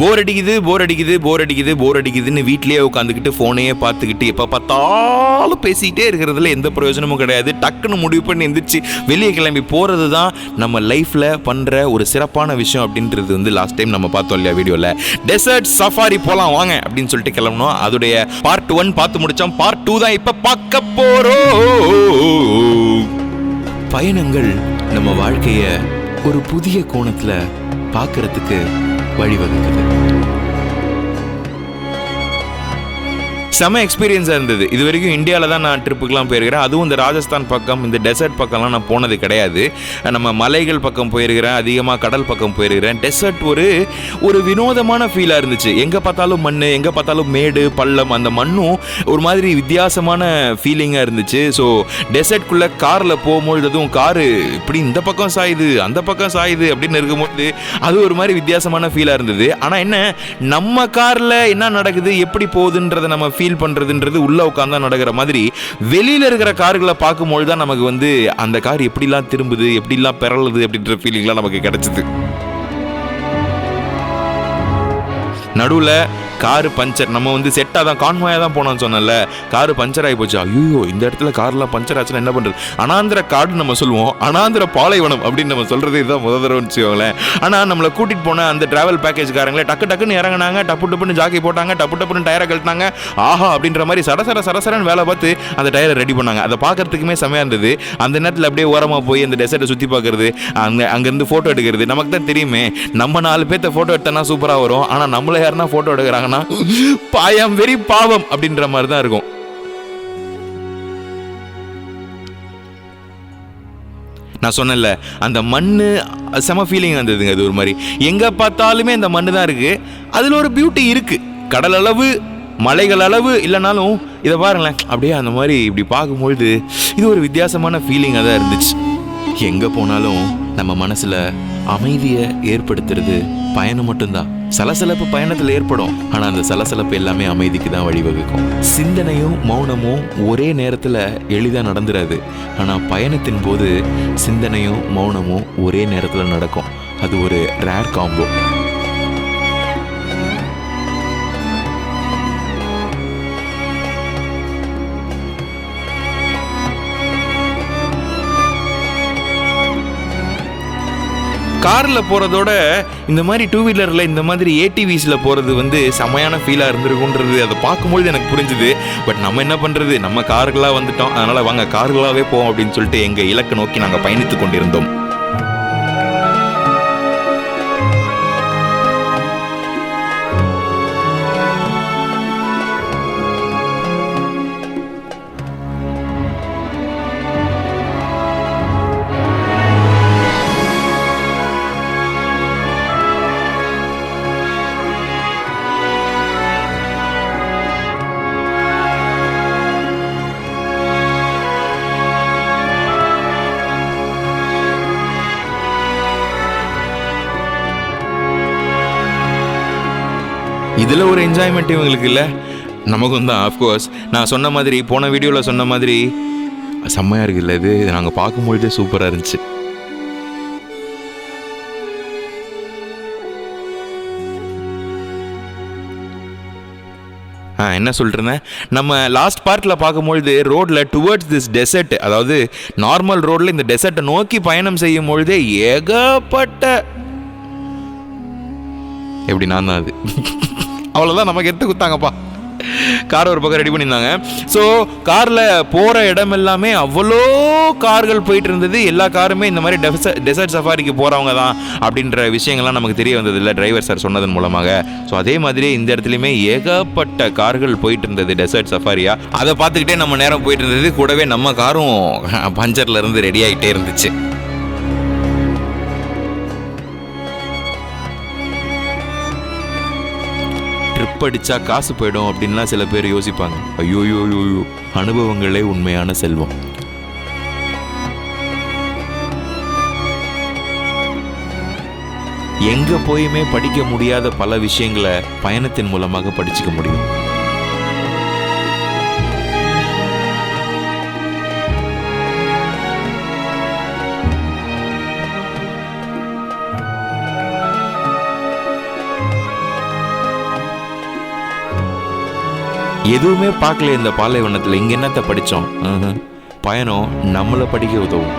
போர் அடிக்குதுன்னு வீட்லயே உட்காந்துக்கிட்டு ஃபோனையே பார்த்துக்கிட்டு எப்போ பார்த்தாலும் பேசிக்கிட்டே இருக்கிறதுல எந்த பிரயோஜனமும் கிடையாது. டக்குன்னு முடிவு பண்ணி எந்திரிச்சு வெளியே கிளம்பி போகிறது தான் நம்ம லைஃப்பில் பண்ணுற ஒரு சிறப்பான விஷயம் அப்படின்றது வந்து லாஸ்ட் டைம் நம்ம பார்த்தோம் இல்லையா வீடியோவில். டெசர்ட் சஃபாரி போகலாம் வாங்க அப்படின்னு சொல்லிட்டு கிளம்பணும். அதோடைய பார்ட் 1 பார்த்து முடித்தோம். பார்ட் 2 தான் இப்போ பார்க்க போகிறோம். பயணங்கள் நம்ம வாழ்க்கையை ஒரு புதிய கோணத்தில் பார்க்கறதுக்கு வழிவகுக்குது. செம எக்ஸ்பீரியன்ஸாக இருந்தது. இது வரைக்கும் இந்தியாவில் தான் நான் ட்ரிப்புக்கெலாம் போயிருக்கிறேன். அதுவும் இந்த ராஜஸ்தான் பக்கம் இந்த டெசர்ட் பக்கம்லாம் நான் போனது கிடையாது. நம்ம மலைகள் பக்கம் போயிருக்கிறேன், அதிகமாக கடல் பக்கம் போயிருக்கிறேன். டெசர்ட் ஒரு வினோதமான ஃபீலாக இருந்துச்சு. எங்கே பார்த்தாலும் மண், எங்கே பார்த்தாலும் மேடு பள்ளம், அந்த மண்ணும் ஒரு மாதிரி வித்தியாசமான ஃபீலிங்காக இருந்துச்சு. ஸோ டெசர்ட்குள்ளே காரில் போகும்பொழுது அதுவும் காரு இப்படி இந்த பக்கம் சாயுது அந்த பக்கம் சாயுது அப்படின்னு இருக்கும்போது அது ஒரு மாதிரி வித்தியாசமான ஃபீலாக இருந்தது. ஆனால் என்ன, நம்ம காரில் என்ன நடக்குது எப்படி போகுதுன்றதை நம்ம ஃபீல் பண்றதுன்றது உள்ள உட்கார்ந்தா நடக்கிற மாதிரி வெளியில இருக்கிற கார்களை பார்க்கும்போது தான் நமக்கு வந்து அந்த கார் எப்படிலாம் திரும்புது எப்படிலாம் பெறலுது அப்படின்ற ஃபீலிங்லாம் நமக்கு கிடைச்சது. நடுவில் காரு பஞ்சர், நம்ம வந்து செட்டாக தான் கான்வாயாக தான் போனோம்னு சொன்னல, காரு பஞ்சர் ஆகி போச்சு. ஐயோ இந்த இடத்துல கார்லாம் பஞ்சர் ஆச்சுன்னா என்ன பண்ணுறது? அனாந்திர காடு நம்ம சொல்லுவோம், அனாந்திர பாலைவனம் அப்படின்னு நம்ம சொல்கிறது இதுதான் முதல் தடவைன்னு வச்சுக்கோங்களேன். ஆனால் நம்மளை கூட்டிகிட்டு போன அந்த டிராவல் பேக்கேஜ்காரங்களே டக்குன்னு இறங்கினாங்க, டப்புன்னு ஜாக்கி போட்டாங்க, டப்புன்னு டயரை கழட்டினாங்க. ஆஹா அப்படின்ற மாதிரி சரசரன்னு வேலை பார்த்து அந்த டயரை ரெடி பண்ணாங்க. அதை பார்க்கறதுக்குமே செமையாக இருந்தது. அந்த நேரத்தில் அப்படியே ஓரமாக போய் அந்த டெசர்ட்டை சுற்றி பார்க்கறது, அங்கேருந்து ஃபோட்டோ எடுக்கிறது. நமக்கு தான் தெரியுமே, நம்ம 4 பேர்த்த ஃபோட்டோ எடுத்தோன்னா சூப்பராக வரும். ஆனால் நம்மளை யாருன்னா ஃபோட்டோ எடுக்கிறாங்க பாயம் வெறி பாவம் அப்படின்ற மாதிரி தான் இருக்கும். நான் சொன்னேன்ல, அந்த மண்ணு செம ஃபீலிங் வந்ததுங்க. அது ஒரு மாதிரி எங்க பார்த்தாலுமே அந்த மண்ணு தான் இருக்கு. அதுல ஒரு பியூட்டி இருக்கு. கடல் அளவு மலைகள் அளவு இல்லைனாலும் இதை பாருங்களேன், அப்படியே அந்த மாதிரி இப்படி பார்க்கும்பொழுது இது ஒரு வித்தியாசமான ஃபீலிங்காக தான் இருந்துச்சு. எங்கே போனாலும் நம்ம மனசில் அமைதியை ஏற்படுத்துறது பயணம் மட்டும்தான். சலசலப்பு பயணத்தில் ஏற்படும், ஆனால் அந்த சலசலப்பு எல்லாமே அமைதிக்கு தான் வழிவகுக்கும். சிந்தனையும் மௌனமும் ஒரே நேரத்தில் எளிதாக நடந்துடாது. ஆனால் பயணத்தின் போது சிந்தனையும் மௌனமும் ஒரே நேரத்தில் நடக்கும். அது ஒரு ரேர் காம்போ. காரில் போகிறதோட இந்த மாதிரி 2 வீலரில் இந்த மாதிரி ஏடிவிஸில் போகிறது வந்து செமையான ஃபீலாக இருந்திருக்குன்றது அதை பார்க்கும்பொழுது எனக்கு புரிஞ்சுது. பட் நம்ம என்ன பண்ணுறது, நம்ம கார்களாக வந்துட்டோம். அதனால் வாங்க கார்களாகவே போவோம் அப்படின்னு சொல்லிட்டு எங்கள் இலக்கை நோக்கி நாங்கள் பயணித்து கொண்டிருந்தோம். இதில் ஒரு என்ஜாய்மெண்ட் இவங்களுக்கு இல்லை, நமக்கும் தான். ஆஃப்கோர்ஸ் நான் சொன்ன மாதிரி, போன வீடியோவில் சொன்ன மாதிரி செம்மையாக இருக்குல்ல இது நாங்கள் பார்க்கும்பொழுதே சூப்பராக இருந்துச்சு. என்ன சொல்கிறேன், நம்ம லாஸ்ட் பார்ட்டில் பார்க்கும்பொழுது ரோடில் டுவர்ட்ஸ் திஸ் டெசர்ட், அதாவது நார்மல் ரோடில் இந்த டெசர்ட்டை நோக்கி பயணம் செய்யும் பொழுதே ஏகப்பட்ட எப்படி நான் தான் அது அவ்வளோதான் நமக்கு எடுத்து கொடுத்தாங்கப்பா. கார் ஒரு பக்கம் ரெடி பண்ணியிருந்தாங்க. ஸோ காரில் போகிற இடம் எல்லாமே அவ்வளோ கார்கள் போயிட்டு இருந்தது. எல்லா காருமே இந்த மாதிரி டெசர்ட் சஃபாரிக்கு போகிறவங்க தான் அப்படின்ற விஷயங்கள்லாம் நமக்கு தெரிய வந்தது இல்லை டிரைவர் சார் சொன்னதன் மூலமாக. ஸோ அதே மாதிரி இந்த இடத்துலையுமே ஏகப்பட்ட கார்கள் போயிட்டு இருந்தது டெசர்ட் சஃபாரியா. அதை பார்த்துக்கிட்டே நம்ம நேரம் போயிட்டு இருந்தது. கூடவே நம்ம காரும் பஞ்சர்ல இருந்து ரெடி ஆகிட்டே இருந்துச்சு. ட்ரிப் அடித்தா காசு போயிடும் அப்படின்லாம் சில பேர் யோசிப்பாங்க. ஐயோயோ, அனுபவங்களே உண்மையான செல்வம். எங்கே போயுமே படிக்க முடியாத பல விஷயங்களை பயணத்தின் மூலமாக படிச்சுக்க முடியும். எதுவுமே பார்க்கல இந்த பாலைவனத்தில். இங்கே என்னத்தை படித்தோம்? பயணம் நம்மளை படிக்க உதவும்.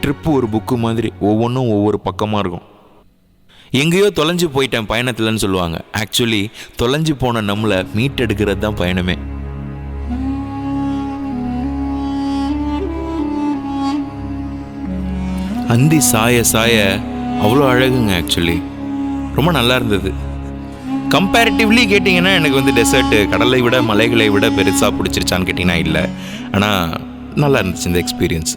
ட்ரிப்பு ஒரு புக்கு மாதிரி, ஒவ்வொன்றும் ஒவ்வொரு பக்கமாக இருக்கும். எங்கேயோ தொலைஞ்சு போயிட்டேன் பயணத்தில்னு சொல்லுவாங்க. ஆக்சுவலி தொலைஞ்சு போன நம்மளை மீட்டெடுக்கிறது தான் பயணமே. அந்தி சாய சாய அவ்வளோ அழகுங்க. ஆக்சுவலி ரொம்ப நல்லா இருந்தது. கம்பேரிட்டிவ்லி கேட்டிங்கன்னா எனக்கு வந்து டெசர்ட்டு கடலை விட மலைகளை விட பெருசாக பிடிச்சிருச்சான்னு கேட்டிங்கன்னா இல்லை. ஆனால் நல்லா இருந்துச்சு இந்த எக்ஸ்பீரியன்ஸ்.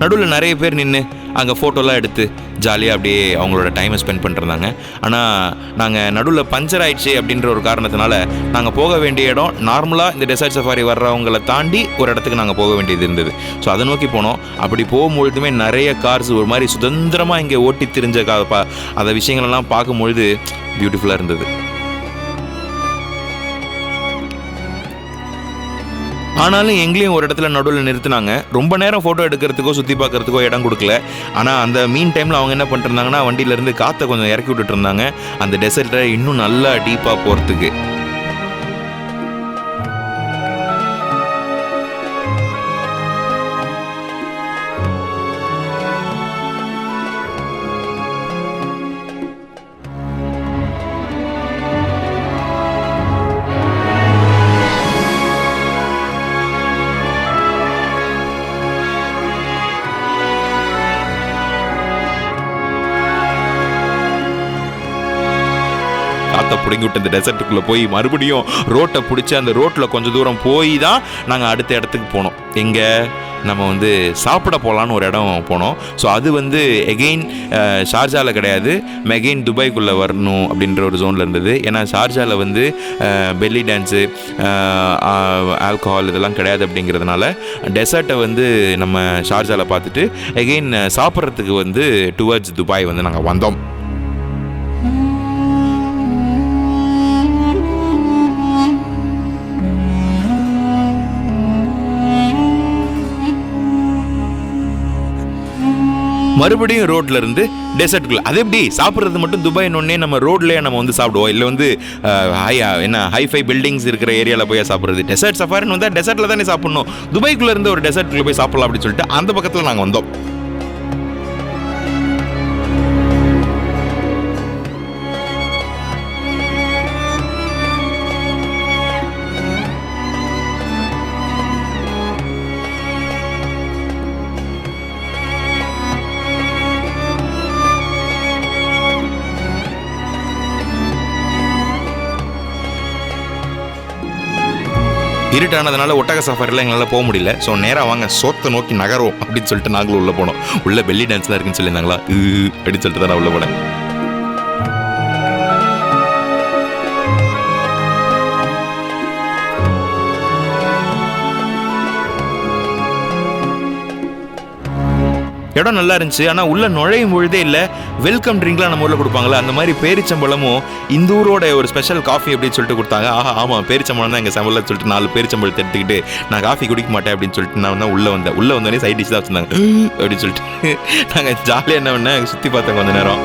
நடுவில் நிறைய பேர் நின்று அங்கே ஃபோட்டோலாம் எடுத்து ஜாலியாக அப்படியே அவங்களோட டைமை ஸ்பெண்ட் பண்ணிருந்தாங்க. ஆனால் நாங்கள் நடுவில் பஞ்சர் ஆயிடுச்சு அப்படின்ற ஒரு காரணத்தினால நாங்கள் போக வேண்டிய இடம் நார்மலாக இந்த டெசர்ட் சஃபாரி வர்றவங்களை தாண்டி ஒரு இடத்துக்கு நாங்கள் போக வேண்டியது இருந்தது. ஸோ அதை நோக்கி போனோம். அப்படி போகும்பொழுதுமே நிறைய கார்ஸ் ஒரு மாதிரி சுதந்திரமாக இங்கே ஓட்டி திரிஞ்ச அந்த விஷயங்களெல்லாம் பார்க்கும்பொழுது பியூட்டிஃபுல்லாக இருந்தது. ஆனாலும் எங்களையும் ஒரு இடத்துல நடுவில் நிறுத்தினாங்க. ரொம்ப நேரம் ஃபோட்டோ எடுக்கிறதுக்கோ சுற்றி பார்க்கறதுக்கோ இடம் கொடுக்கல. ஆனால் அந்த மீன் டைமில் அவங்க என்ன பண்ணிருந்தாங்கன்னா வண்டியிலேருந்து காற்றை கொஞ்சம் இறக்கி விட்டுட்டு இருந்தாங்க அந்த டெசர்ட்டை இன்னும் நல்லா டீப்பாக போகிறதுக்கு. காற்றை பிடுங்கி விட்டு இந்த டெசர்ட்டுக்குள்ளே போய் மறுபடியும் ரோட்டை பிடிச்சி அந்த ரோட்டில் கொஞ்சம் தூரம் போய் தான் நாங்கள் அடுத்த இடத்துக்கு போனோம். எங்கே நம்ம வந்து சாப்பிட போகலான்னு ஒரு இடம் போனோம். ஸோ அது வந்து எகெயின் ஷார்ஜாவில் கிடையாது, மெகெயின் துபாய்க்குள்ளே வரணும் அப்படின்ற ஒரு ஜோனில் இருந்தது. ஏன்னா ஷார்ஜாவில் வந்து பெல்லி டான்ஸு ஆல்கஹால் இதெல்லாம் கிடையாது அப்படிங்கிறதுனால டெசர்ட்டை வந்து நம்ம ஷார்ஜாவில் பார்த்துட்டு எகெயின் சாப்பிட்றதுக்கு வந்து டுவர்ட்ஸ் துபாய் வந்து நாங்கள் வந்தோம். மறுபடியும் ரோட்ல இருந்து டெசர்ட்டுக்குள்ள. அது எப்படி சாப்பிட்றது மட்டும் துபாய்னே நம்ம ரோட்லேயே நம்ம வந்து சாப்பிடுவோம், இல்லை வந்து ஹைஃபை பில்டிங்ஸ் இருக்கிற ஏரியாவில் போய் சாப்பிட்றது. டெசர்ட் சஃபாரின்னு வந்தால் டெசர்ட்டில் தானே சாப்பிட்ணும். துபாய்க்குள்ளே இருந்து ஒரு டெசர்ட்டுக்குள்ளே போய் சாப்பிடலாம் அப்படின்னு சொல்லிட்டு அந்த பக்கத்தில் நாங்கள் வந்தோம். இருட்டானதுனால ஒட்டக சஃபாரிலாம் எங்களால் போக முடியல. ஸோ நேராக வாங்க சோத்தை நோக்கி நகரும் அப்படின்னு சொல்லிட்டு நாங்களும் உள்ளே போனோம். உள்ள பெல்லி டான்ஸ்லாம் இருக்குன்னு சொல்லியிருந்தாங்களா அப்படின்னு சொல்லிட்டு தான் நான் உள்ளே போனேன். இடம் நல்லா இருந்துச்சு. ஆனால் உள்ள நுழையும் பொழுதே இல்லை வெல்கம் ட்ரிங்க்லாம் நம்ம ஊரில் கொடுப்பாங்களா அந்த மாதிரி பேரிச்சம்பழமும் இந்த ஊரோட ஒரு ஸ்பெஷல் காஃபி அப்படின்னு சொல்லிட்டு கொடுத்தாங்க. ஆமாம் பேரிச்சம்பழம் தான் எங்கள் சமையல் சொல்லிட்டு 4 பேரிச்சம்பழத்தை எடுத்துக்கிட்டு நான் காஃபி குடிக்க மாட்டேன் அப்படின்னு சொல்லிட்டு நான் தான் உள்ளே வந்தோடனே சைட் டிஷ் தான் வச்சுருந்தாங்க அப்படின்னு சொல்லிட்டு நாங்கள் ஜாலியாக என்ன பண்ணேன் சுற்றி பார்த்தோம் கொஞ்ச நேரம்.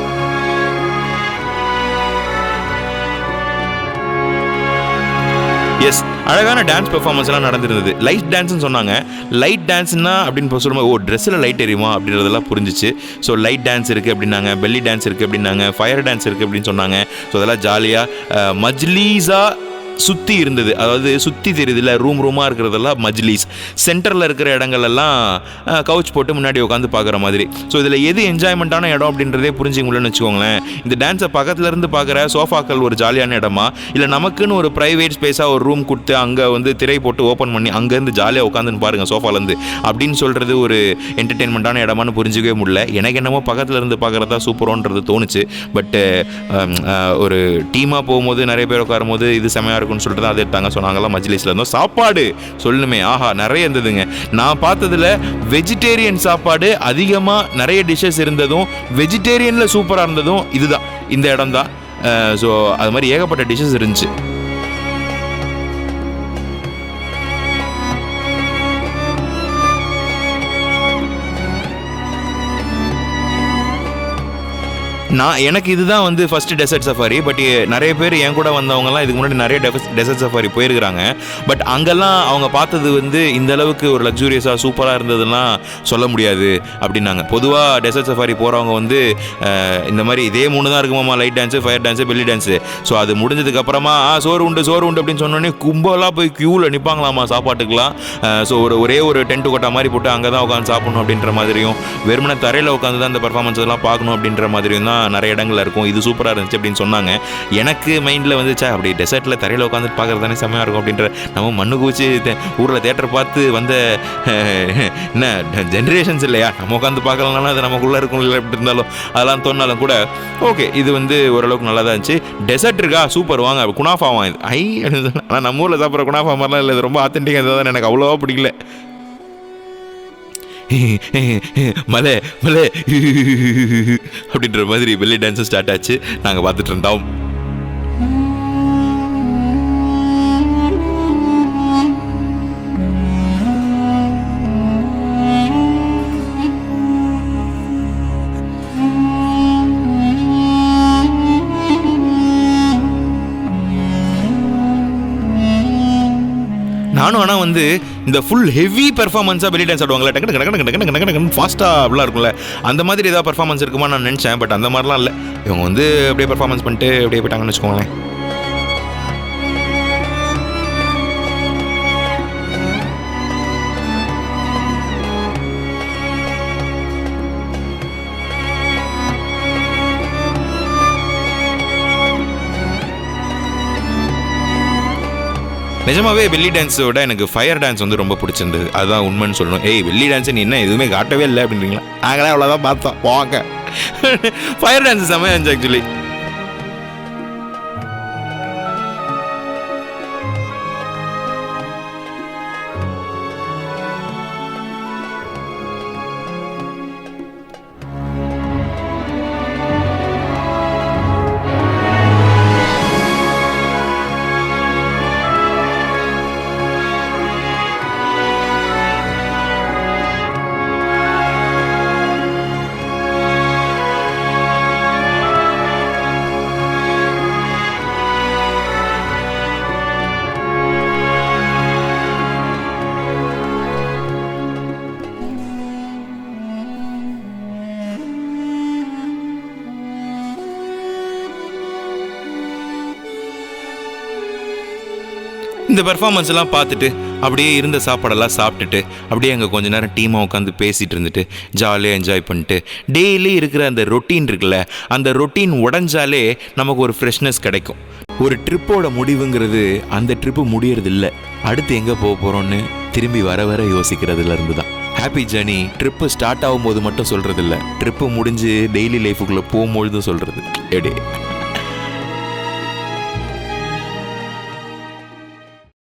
எஸ், அழகான டான்ஸ் பெர்ஃபார்மன்ஸ்லாம் நடந்துருந்தது. லைட் டான்ஸ்னு சொன்னாங்க. லைட் டான்ஸ்னா அப்படின்னு சொல்லும்போது ட்ரெஸ்ஸில் லைட் எரியுமா அப்படின்றதெல்லாம் புரிஞ்சிச்சு. ஸோ லைட் டான்ஸ் இருக்குது அப்படின்னாங்க, பெல்லி டான்ஸ் இருக்குது அப்படின்னாங்க, ஃபயர் டான்ஸ் இருக்குது அப்படின்னு சொன்னாங்க. ஸோ அதெல்லாம் ஜாலியாக மஜ்லீஸா சுற்றி இருந்தது. அதாவது சுற்றி தெரியுதுல, ரூமாக இருக்கிறதெல்லாம் மஜ்லிஸ், சென்டரில் இருக்கிற இடங்கள்லாம் கவுச் போட்டு முன்னாடி உட்காந்து பார்க்குற மாதிரி. ஸோ இதில் எது என்ஜாய்மெண்ட்டான இடம் அப்படின்றதே புரிஞ்சிக்க முடியலன்னு வச்சுக்கோங்களேன். இந்த டான்ஸை பக்கத்துலேருந்து பார்க்குற சோஃபாக்கள் ஒரு ஜாலியான இடமா, இல்லை நமக்குன்னு ஒரு ப்ரைவேட் ஸ்பேஸாக ஒரு ரூம் கொடுத்து அங்கே வந்து திரை போட்டு ஓப்பன் பண்ணி அங்கேருந்து ஜாலியாக உட்காந்துன்னு பாருங்கள் சோஃபாலேருந்து அப்படின்னு சொல்கிறது ஒரு என்டர்டெயின்மெண்ட்டான இடமானு புரிஞ்சிக்கவே முடியல. எனக்கு என்னமோ பக்கத்தில் இருந்து பார்க்குறதா சூப்பரோன்றது தோணுச்சு. பட்டு ஒரு டீமாக போகும்போது நிறைய பேர் உட்காரும் போது இது செமையாக இருக்குன்னு சொல்லிட்டு தான் அதை எடுத்தாங்க. ஸோ நாங்கள்லாம் மஜ்லிஸில் இருந்தோம். சாப்பாடு சொல்லணுமே, ஆஹா நிறைய இருந்ததுங்க. நான் பார்த்ததில் வெஜிடேரியன் சாப்பாடு அதிகமாக நிறைய டிஷ்ஷஸ் இருந்ததும், வெஜிடேரியனில் சூப்பராக இருந்ததும் இதுதான், இந்த இடம் தான். ஸோ அது மாதிரி ஏகப்பட்ட டிஷ்ஷஸ் இருந்துச்சு. எனக்கு இதுதான் வந்து ஃபஸ்ட்டு டெசர்ட் சஃபாரி. பட் நிறைய பேர் என் கூட வந்தவங்கலாம் இதுக்கு முன்னாடி நிறைய டெசர்ட் சஃபாரி போயிருக்கிறாங்க. பட் அங்கெல்லாம் அவங்க பார்த்தது வந்து இந்த அளவுக்கு ஒரு லக்ஸூரியஸாக சூப்பராக இருந்ததுலாம் சொல்ல முடியாது அப்படின்னாங்க. பொதுவாக டெசர்ட் சஃபாரி போகிறவங்க வந்து இந்த மாதிரி இதே 3 தான் இருக்குமாம்மா, light dance, fire dance, belly dance. So அது முடிஞ்சதுக்கப்புறமா சோறு உண்டு அப்படின்னு சொன்னோடனே கும்பலாக போய் க்யூவில் நிற்பாங்களாமா சாப்பாட்டுக்கெலாம். ஸோ ஒரே ஒரு டென்ட்டு கொட்டா மாதிரி போட்டு அங்கே தான் உட்காந்து சாப்பிடணும் அப்படின்ற மாதிரியும், வெறுமனை தரையில் உட்காந்து தான் இந்த பர்ஃபார்மன்ஸ் எல்லாம் பார்க்கணும் அப்படின்ற மாதிரியும் தான் நிறைய இடங்கள் இருக்கும். இது சூப்பராக இருந்துச்சு அப்படின்னு சொன்னாங்க. எனக்கு மைண்டில் வந்துச்சா அப்படி டெசர்ட்டில் தரையில் உட்காந்துட்டு பார்க்குறது தானே செம்மையாக இருக்கும் அப்படின்ற, நம்ம மண்ணு குச்சி ஊரில் தேட்டர் பார்த்து வந்த என்ன ஜென்ரேஷன்ஸ் இல்லையா, நம்ம உட்காந்து பார்க்கலனாலும் அது நமக்குள்ளே இருக்கும் இல்லை எப்படி இருந்தாலும் அதெல்லாம் தோணாலும் கூட ஓகே இது வந்து ஓரளவுக்கு நல்லா தான் இருந்துச்சு. டெசர்ட் இருக்கா சூப்பர், வாங்க குனாஃபா வாங்க. ஆனால் நம்ம ஊரில் சாப்பிட்ற குனாஃபா மாதிரிலாம் இல்லை, இது ரொம்ப ஆத்தென்டிக்காக இருந்தது தான், எனக்கு அவ்வளோவா பிடிக்கல. மலை மலை அப்படின்ற மாதிரி பெல்லி டான்ஸும் ஸ்டார்ட் ஆச்சு. நாங்கள் பார்த்துட்டு இருந்தோம். நானும் ஆனால் வந்து இந்த ஃபுல் ஹெவி பெர்ஃபார்மன்ஸாக பெல்லி டான்ஸ் ஆடுவாங்களே, டக்கு டக்கு டக்கு டக்கு ஃபாஸ்ட்டாக அப்படிலாம் இருக்கும்ல, அந்த மாதிரி ஏதாவது பெர்ஃபார்மன்ஸ் இருக்குமா நான் நினச்சேன். பட் அந்த மாதிரிலாம் இல்லை, இவங்க வந்து அப்படியே பெர்ஃபார்மன்ஸ் பண்ணிட்டு அப்படியே போயிட்டாங்கன்னு வச்சுக்கோங்களேன். நிஜமாவே பெல்லி டான்ஸோட எனக்கு ஃபயர் டான்ஸ் வந்து ரொம்ப பிடிச்சிருந்தது. அதுதான் உண்மைன்னு சொல்லணும். பெல்லி டான்ஸ் நீ என்ன எதுவுமே காட்டவே இல்லை அப்படின்றீங்களா? நாங்களே அவ்வளோதான் பார்த்தோம். வாங்க ஃபயர் டான்ஸ் செம்மையா இருந்துச்சு ஆக்சுவலி. இந்த பெர்ஃபார்மன்ஸ் எல்லாம் பார்த்துட்டு அப்படியே இருந்த சாப்பாடெல்லாம் சாப்பிட்டுட்டு அப்படியே அங்கே கொஞ்ச நேரம் டீமாக உட்காந்து பேசிகிட்டு இருந்துட்டு ஜாலியாக என்ஜாய் பண்ணிட்டு, டெய்லி இருக்கிற அந்த ரொட்டீன் இருக்குல்ல, அந்த ரொட்டீன் உடஞ்சாலே நமக்கு ஒரு ஃப்ரெஷ்னஸ் கிடைக்கும். ஒரு ட்ரிப்போட முடிவுங்கிறது அந்த ட்ரிப்பு முடியறது இல்லை, அடுத்து எங்கே போக போகிறோன்னு திரும்பி வர யோசிக்கிறதுல இருந்து தான். ஹாப்பி ஜர்னி ட்ரிப்பு ஸ்டார்ட் ஆகும்போது மட்டும் சொல்கிறது இல்லை, ட்ரிப்பு முடிஞ்சு டெய்லி லைஃபுக்குள்ளே போகும்பொழுதும் சொல்கிறது. எடே